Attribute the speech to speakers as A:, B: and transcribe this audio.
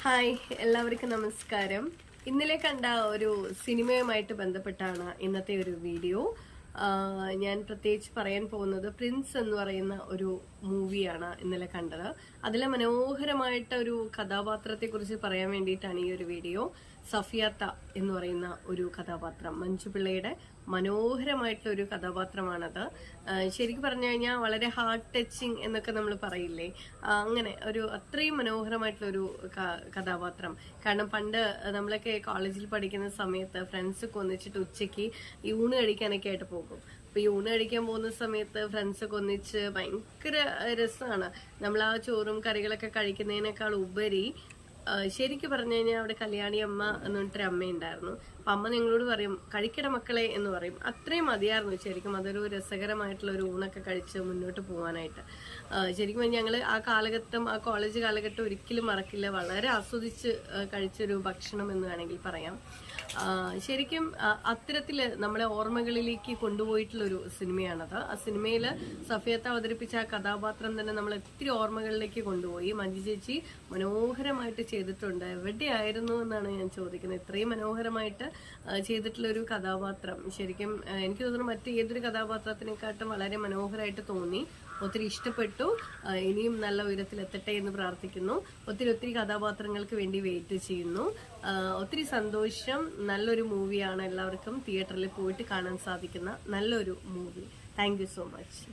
A: Hi, എല്ലാവർക്കും നമസ്കാരം. ഇന്നലെ കണ്ട ഒരു സിനിമയുമായിട്ട് ബന്ധപ്പെട്ടാണ് ഇന്നത്തെ ഒരു വീഡിയോ. ഞാൻ പ്രത്യേകിച്ച് പറയാൻ പോകുന്നത് പ്രിൻസ് എന്ന് പറയുന്ന ഒരു മൂവിയാണ് ഇന്നലെ കണ്ടത്. അതിലെ മനോഹരമായിട്ട് ഒരു കഥാപാത്രത്തെ കുറിച്ച് പറയാൻ വേണ്ടിയിട്ടാണ് ഈ ഒരു വീഡിയോ. സഫിയാത്ത എന്ന് പറയുന്ന ഒരു കഥാപാത്രം, മഞ്ജു പിള്ളയുടെ മനോഹരമായിട്ടുള്ള ഒരു കഥാപാത്രമാണത്. ശരിക്കും പറഞ്ഞു കഴിഞ്ഞാൽ വളരെ ഹാർട്ട് ടച്ചിങ് എന്നൊക്കെ നമ്മൾ പറയില്ലേ, അങ്ങനെ ഒരു അത്രയും മനോഹരമായിട്ടുള്ള ഒരു കഥാപാത്രം. കാരണം പണ്ട് നമ്മളൊക്കെ കോളേജിൽ പഠിക്കുന്ന സമയത്ത് ഫ്രണ്ട്സൊക്കെ ഒന്നിച്ചിട്ട് ഉച്ചയ്ക്ക് ഈ ഊണ് കഴിക്കാനൊക്കെ ആയിട്ട് പോകും. അപ്പൊ ഈ ഊണ് കഴിക്കാൻ പോകുന്ന സമയത്ത് ഫ്രണ്ട്സൊക്കെ ഒന്നിച്ച് ഭയങ്കര രസമാണ്. നമ്മൾ ആ ചോറും കറികളൊക്കെ കഴിക്കുന്നതിനേക്കാൾ ഉപരി ശരിക്കും പറഞ്ഞു കഴിഞ്ഞാൽ അവിടെ കല്യാണി അമ്മ എന്ന് പറഞ്ഞിട്ടൊരു അമ്മയുണ്ടായിരുന്നു. അപ്പൊ അമ്മ നിങ്ങളോട് പറയും കഴിക്കട മക്കളെ എന്ന് പറയും. അത്രയും മതിയായിരുന്നു ശരിക്കും. അതൊരു രസകരമായിട്ടുള്ള ഒരു ഊണൊക്കെ കഴിച്ച് മുന്നോട്ട് പോകാനായിട്ട്. ശരിക്കും ഞങ്ങൾ ആ കാലഘട്ടം, ആ കോളേജ് കാലഘട്ടം ഒരിക്കലും മറക്കില്ല. വളരെ ആസ്വദിച്ച് കഴിച്ചൊരു ഭക്ഷണം എന്ന് വേണമെങ്കിൽ പറയാം. ശരിക്കും അത്തരത്തില് നമ്മളെ ഓർമ്മകളിലേക്ക് കൊണ്ടുപോയിട്ടുള്ള ഒരു സിനിമയാണത്. ആ സിനിമയിൽ സഫിയത്ത അവതരിപ്പിച്ച ആ കഥാപാത്രം തന്നെ നമ്മൾ ഒത്തിരി ഓർമ്മകളിലേക്ക് കൊണ്ടുപോയി. മഞ്ജു ചേച്ചി മനോഹരമായിട്ട് ചെയ്തിട്ടുണ്ട്. എവിടെയായിരുന്നു എന്നാണ് ഞാൻ ചോദിക്കുന്നത്. ഇത്രയും മനോഹരമായിട്ട് ചെയ്തിട്ടുള്ള ഒരു കഥാപാത്രം ശരിക്കും എനിക്ക് തോന്നുന്നു മറ്റു ഏതൊരു കഥാപാത്രത്തിനെക്കാട്ടും വളരെ മനോഹരമായിട്ട് തോന്നി. ഒത്തിരി ഇഷ്ടപ്പെട്ടു. ഇനിയും നല്ല ഉയരത്തിലെത്തട്ടെ എന്ന് പ്രാർത്ഥിക്കുന്നു. ഒത്തിരി കഥാപാത്രങ്ങൾക്ക് വേണ്ടി വെയിറ്റ് ചെയ്യുന്നു. ഒത്തിരി സന്തോഷം. നല്ലൊരു മൂവിയാണ്. എല്ലാവർക്കും തിയേറ്ററിൽ പോയിട്ട് കാണാൻ സാധിക്കുന്ന നല്ലൊരു movie. Thank you so much.